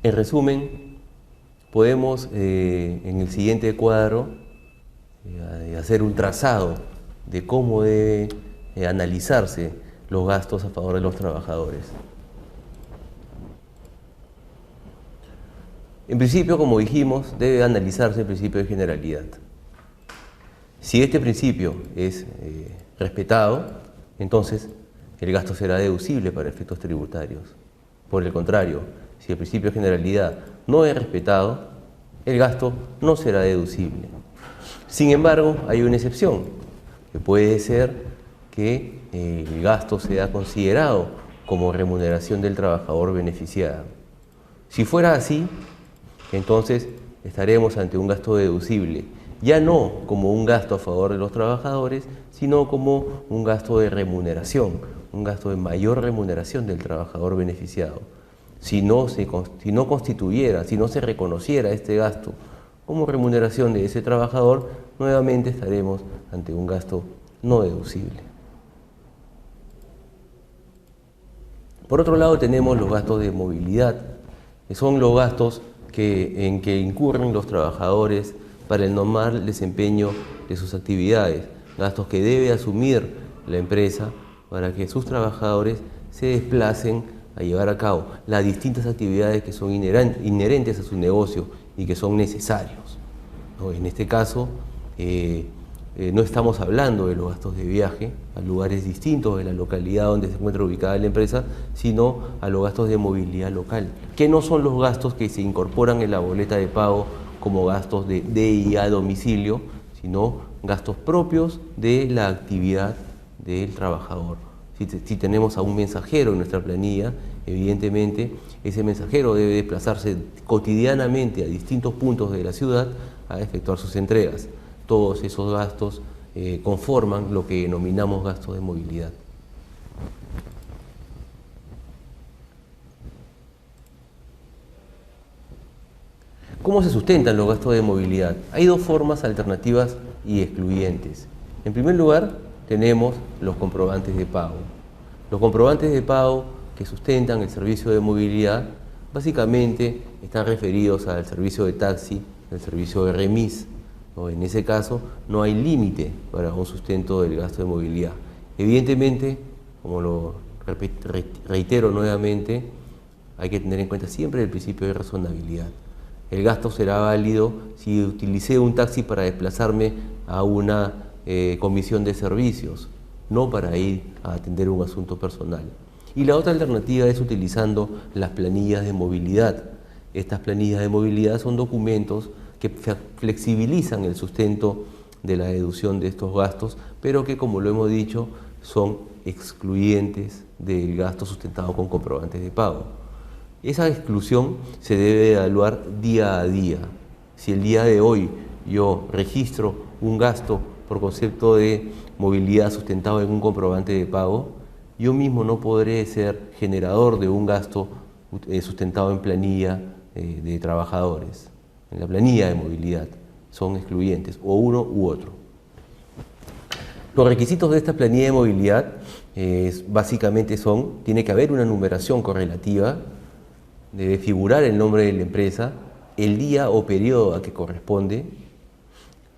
En resumen, podemos en el siguiente cuadro hacer un trazado de cómo debe analizarse los gastos a favor de los trabajadores. En principio, como dijimos, debe analizarse el principio de generalidad. Si este principio es respetado, entonces el gasto será deducible para efectos tributarios. Por el contrario, si el principio de generalidad no es respetado, el gasto no será deducible. Sin embargo, hay una excepción, que puede ser que el gasto sea considerado como remuneración del trabajador beneficiado. Si fuera así, entonces estaremos ante un gasto deducible, ya no como un gasto a favor de los trabajadores, sino como un gasto de remuneración, un gasto de mayor remuneración del trabajador beneficiado. Si no se reconociera este gasto como remuneración de ese trabajador, nuevamente estaremos ante un gasto no deducible. Por otro lado, tenemos los gastos de movilidad, que son los gastos en que incurren los trabajadores para el normal desempeño de sus actividades, gastos que debe asumir la empresa para que sus trabajadores se desplacen a llevar a cabo las distintas actividades que son inherentes a su negocio y que son necesarios. En este caso, no estamos hablando de los gastos de viaje a lugares distintos de la localidad donde se encuentra ubicada la empresa, sino a los gastos de movilidad local, que no son los gastos que se incorporan en la boleta de pago como gastos de y a domicilio, sino gastos propios de la actividad del trabajador. Si tenemos a un mensajero en nuestra planilla, evidentemente ese mensajero debe desplazarse cotidianamente a distintos puntos de la ciudad a efectuar sus entregas. Todos esos gastos conforman lo que denominamos gastos de movilidad. ¿Cómo se sustentan los gastos de movilidad? Hay dos formas alternativas y excluyentes. En primer lugar, tenemos los comprobantes de pago. Los comprobantes de pago que sustentan el servicio de movilidad básicamente están referidos al servicio de taxi, al servicio de remis. En ese caso, no hay límite para un sustento del gasto de movilidad. Evidentemente, como lo reitero nuevamente, hay que tener en cuenta siempre el principio de razonabilidad. El gasto será válido si utilicé un taxi para desplazarme a una comisión de servicios, no para ir a atender un asunto personal. Y la otra alternativa es utilizando las planillas de movilidad. Estas planillas de movilidad son documentos que flexibilizan el sustento de la deducción de estos gastos, pero que, como lo hemos dicho, son excluyentes del gasto sustentado con comprobantes de pago. Esa exclusión se debe evaluar día a día. Si el día de hoy yo registro un gasto por concepto de movilidad sustentado en un comprobante de pago, yo mismo no podré ser generador de un gasto sustentado en planilla de trabajadores. En la planilla de movilidad son excluyentes, o uno u otro. Los requisitos de esta planilla de movilidad básicamente tiene que haber una numeración correlativa, debe figurar el nombre de la empresa, el día o periodo a que corresponde,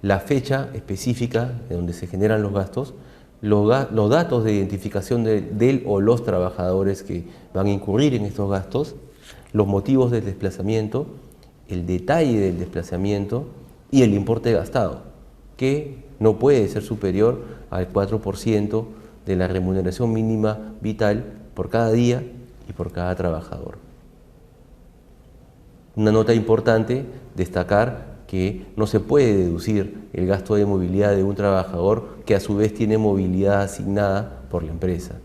la fecha específica de donde se generan los gastos, los datos de identificación del o los trabajadores que van a incurrir en estos gastos, los motivos del desplazamiento, el detalle del desplazamiento y el importe gastado, que no puede ser superior al 4% de la remuneración mínima vital por cada día y por cada trabajador. Una nota importante, destacar que no se puede deducir el gasto de movilidad de un trabajador que a su vez tiene movilidad asignada por la empresa.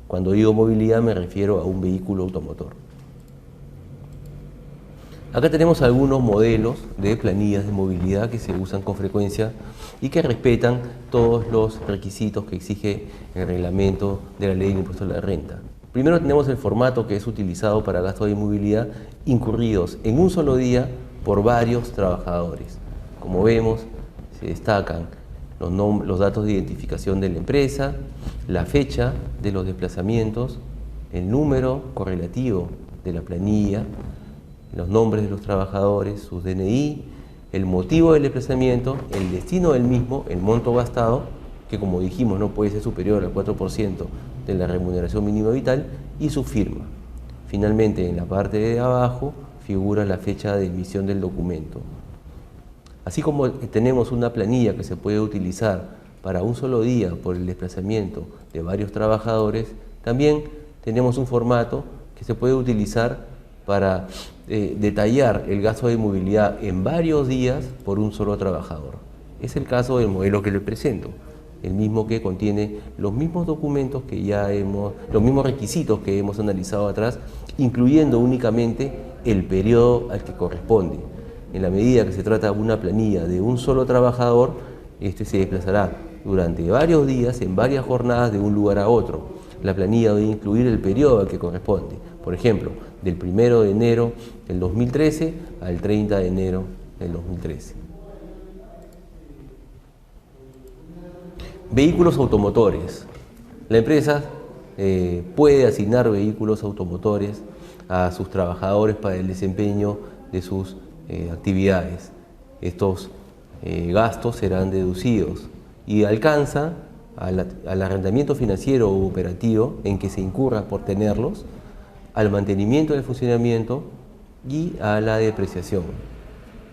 Cuando digo movilidad me refiero a un vehículo automotor. Acá tenemos algunos modelos de planillas de movilidad que se usan con frecuencia y que respetan todos los requisitos que exige el reglamento de la Ley del Impuesto a la Renta. Primero tenemos el formato que es utilizado para gastos de movilidad incurridos en un solo día por varios trabajadores. Como vemos, se destacan los datos de identificación de la empresa, la fecha de los desplazamientos, el número correlativo de la planilla, los nombres de los trabajadores, sus DNI, el motivo del desplazamiento, el destino del mismo, el monto gastado, que como dijimos no puede ser superior al 4% de la remuneración mínima vital, y su firma. Finalmente, en la parte de abajo figura la fecha de emisión del documento. Así como tenemos una planilla que se puede utilizar para un solo día por el desplazamiento de varios trabajadores, también tenemos un formato que se puede utilizar para detallar el gasto de movilidad en varios días por un solo trabajador. Es el caso del modelo que les presento, el mismo que contiene los mismos documentos que los mismos requisitos que hemos analizado atrás, incluyendo únicamente el periodo al que corresponde. En la medida que se trata de una planilla de un solo trabajador, este se desplazará durante varios días, en varias jornadas, de un lugar a otro. La planilla debe incluir el periodo al que corresponde. Por ejemplo, del 1 de enero del 2013 al 30 de enero del 2013. Vehículos automotores. La empresa puede asignar vehículos automotores a sus trabajadores para el desempeño de sus actividades. Estos gastos serán deducidos y alcanza al arrendamiento financiero u operativo en que se incurra por tenerlos, al mantenimiento del funcionamiento y a la depreciación.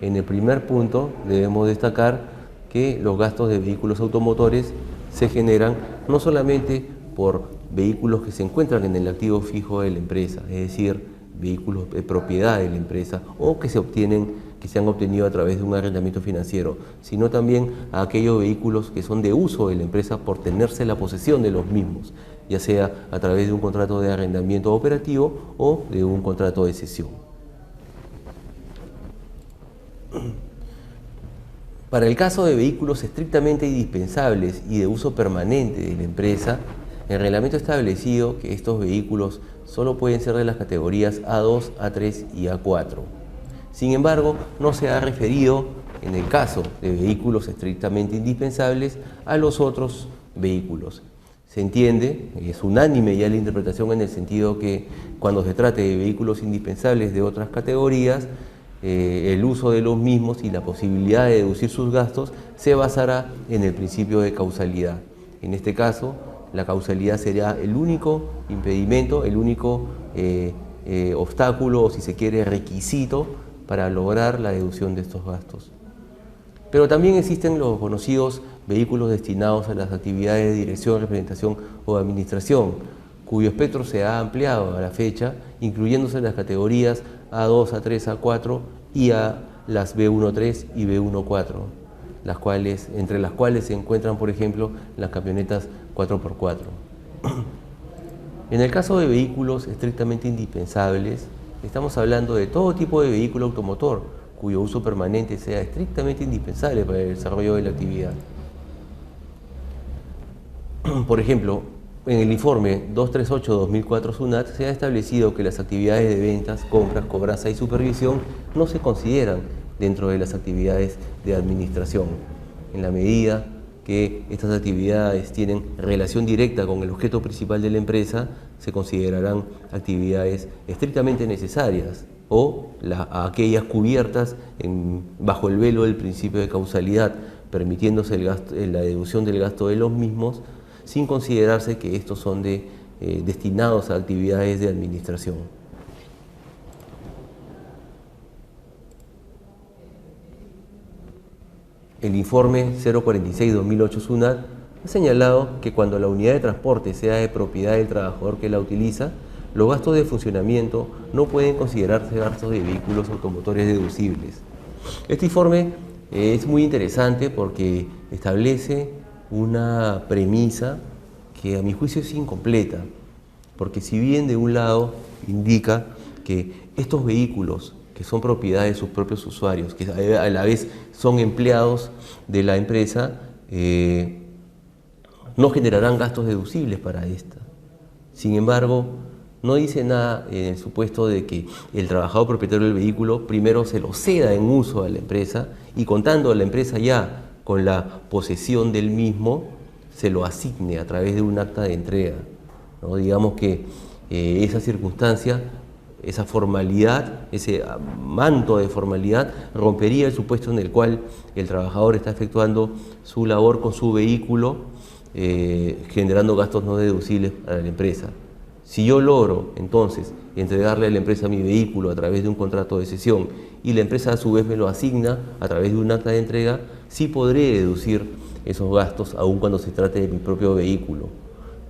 En el primer punto debemos destacar que los gastos de vehículos automotores se generan no solamente por vehículos que se encuentran en el activo fijo de la empresa, es decir, vehículos de propiedad de la empresa o que se han obtenido a través de un arrendamiento financiero, sino también a aquellos vehículos que son de uso de la empresa por tenerse la posesión de los mismos, ya sea a través de un contrato de arrendamiento operativo o de un contrato de cesión. Para el caso de vehículos estrictamente indispensables y de uso permanente de la empresa, el reglamento ha establecido que estos vehículos solo pueden ser de las categorías A2, A3 y A4. Sin embargo, no se ha referido, en el caso de vehículos estrictamente indispensables, a los otros vehículos. Se entiende, es unánime ya la interpretación en el sentido que cuando se trate de vehículos indispensables de otras categorías, el uso de los mismos y la posibilidad de deducir sus gastos se basará en el principio de causalidad. En este caso, la causalidad será el único impedimento, el único obstáculo o, si se quiere, requisito para lograr la deducción de estos gastos. Pero también existen los conocidos vehículos destinados a las actividades de dirección, representación o administración, cuyo espectro se ha ampliado a la fecha, incluyéndose las categorías A2, A3, A4 y a las B13 y B14, entre las cuales se encuentran, por ejemplo, las camionetas 4x4. En el caso de vehículos estrictamente indispensables, estamos hablando de todo tipo de vehículo automotor cuyo uso permanente sea estrictamente indispensable para el desarrollo de la actividad. Por ejemplo, en el informe 238-2004 SUNAT se ha establecido que las actividades de ventas, compras, cobranza y supervisión no se consideran dentro de las actividades de administración, en la medida que estas actividades tienen relación directa con el objeto principal de la empresa, se considerarán actividades estrictamente necesarias o aquellas cubiertas bajo el velo del principio de causalidad, permitiéndose la deducción del gasto de los mismos, sin considerarse que estos son destinados a actividades de administración. El informe 046-2008 SUNAT ha señalado que cuando la unidad de transporte sea de propiedad del trabajador que la utiliza, los gastos de funcionamiento no pueden considerarse gastos de vehículos automotores deducibles. Este informe es muy interesante porque establece una premisa que a mi juicio es incompleta, porque si bien de un lado indica que estos vehículos que son propiedad de sus propios usuarios, que a la vez son empleados de la empresa, no generarán gastos deducibles para esta. Sin embargo, no dice nada en el supuesto de que el trabajador propietario del vehículo primero se lo ceda en uso a la empresa y, contando a la empresa ya con la posesión del mismo, se lo asigne a través de un acta de entrega, ¿no? Digamos que esa circunstancia esa formalidad, ese manto de formalidad, rompería el supuesto en el cual el trabajador está efectuando su labor con su vehículo, generando gastos no deducibles para la empresa. Si yo logro entonces entregarle a la empresa mi vehículo a través de un contrato de cesión y la empresa a su vez me lo asigna a través de un acta de entrega, sí podré deducir esos gastos aun cuando se trate de mi propio vehículo.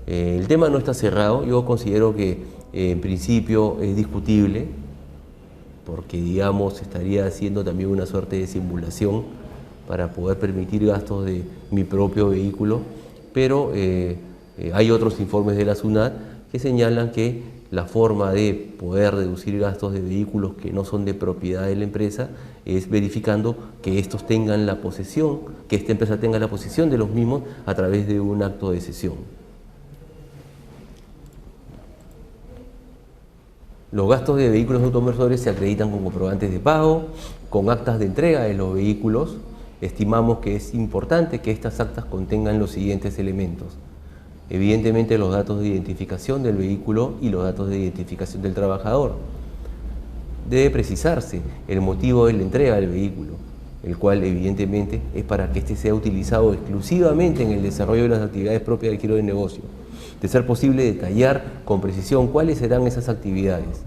El tema no está cerrado, yo considero que en principio es discutible porque digamos estaría haciendo también una suerte de simulación para poder permitir gastos de mi propio vehículo, pero hay otros informes de la SUNAT que señalan que la forma de poder deducir gastos de vehículos que no son de propiedad de la empresa es verificando que estos tengan la posesión, que esta empresa tenga la posesión de los mismos a través de un acto de cesión. Los gastos de vehículos automotores se acreditan con comprobantes de pago, con actas de entrega de los vehículos. Estimamos que es importante que estas actas contengan los siguientes elementos. Evidentemente los datos de identificación del vehículo y los datos de identificación del trabajador. Debe precisarse el motivo de la entrega del vehículo, el cual evidentemente es para que éste sea utilizado exclusivamente en el desarrollo de las actividades propias del giro de negocio. De ser posible detallar con precisión cuáles serán esas actividades.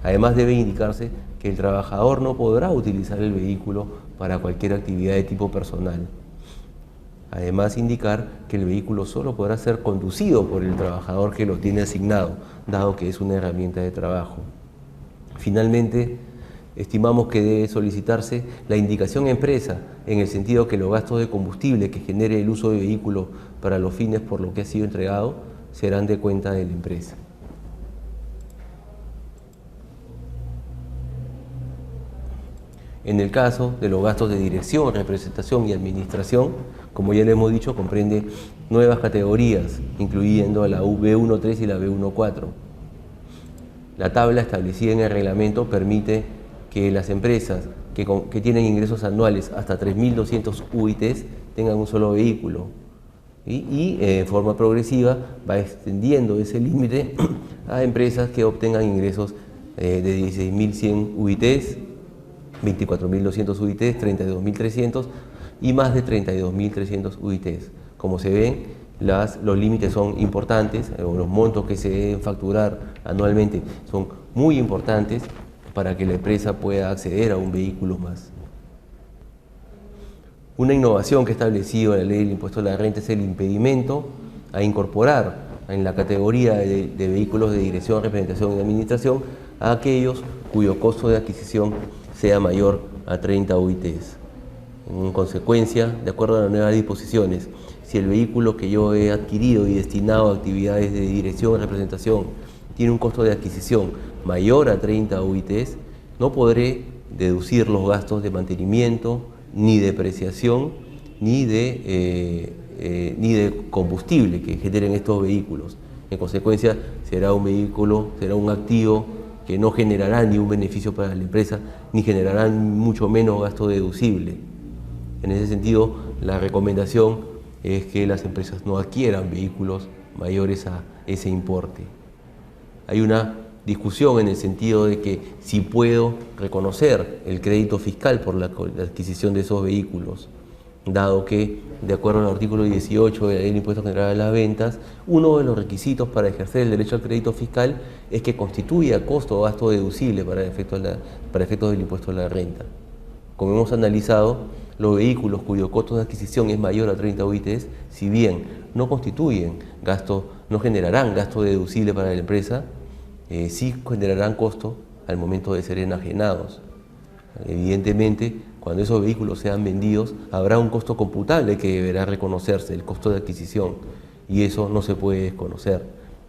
Además debe indicarse que el trabajador no podrá utilizar el vehículo para cualquier actividad de tipo personal. Además indicar que el vehículo solo podrá ser conducido por el trabajador que lo tiene asignado, dado que es una herramienta de trabajo. Finalmente, estimamos que debe solicitarse la indicación empresa en el sentido que los gastos de combustible que genere el uso de vehículo para los fines por lo que ha sido entregado serán de cuenta de la empresa. En el caso de los gastos de dirección, representación y administración, como ya le hemos dicho, comprende nuevas categorías, incluyendo la B13 y la B14. La tabla establecida en el reglamento permite que las empresas que tienen ingresos anuales hasta 3.200 UITs tengan un solo vehículo y en forma progresiva va extendiendo ese límite a empresas que obtengan ingresos de 16.100 UITs, 24.200 UITs, 32.300 y más de 32.300 UITs. Como se ven, los límites son importantes, los montos que se deben facturar anualmente son muy importantes para que la empresa pueda acceder a un vehículo más. Una innovación que ha establecido la ley del impuesto a la renta es el impedimento a incorporar en la categoría de vehículos de dirección, representación y administración a aquellos cuyo costo de adquisición sea mayor a 30 UITs. En consecuencia, de acuerdo a las nuevas disposiciones, si el vehículo que yo he adquirido y destinado a actividades de dirección y representación tiene un costo de adquisición mayor a 30 UITs, no podré deducir los gastos de mantenimiento, ni depreciación, ni de combustible que generen estos vehículos. En consecuencia, será un activo que no generará ni un beneficio para la empresa, ni generará mucho menos gasto deducible. En ese sentido, la recomendación es que las empresas no adquieran vehículos mayores a ese importe. Hay una discusión en el sentido de que si puedo reconocer el crédito fiscal por la adquisición de esos vehículos, dado que, de acuerdo al artículo 18 de la Ley del Impuesto General a las Ventas, uno de los requisitos para ejercer el derecho al crédito fiscal es que constituya costo o gasto deducible para efectos del impuesto a la renta. Como hemos analizado, los vehículos cuyo costo de adquisición es mayor a 30 UITs, si bien no generarán gasto deducible para la empresa, sí generarán costo al momento de ser enajenados. Evidentemente, cuando esos vehículos sean vendidos, habrá un costo computable que deberá reconocerse, el costo de adquisición, y eso no se puede desconocer,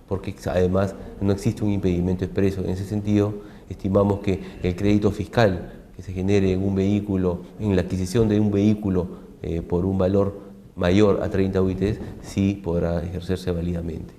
porque además no existe un impedimento expreso. En ese sentido, estimamos que el crédito fiscal que se genere en un vehículo, en la adquisición de un vehículo por un valor mayor a 30 UITs, sí podrá ejercerse válidamente.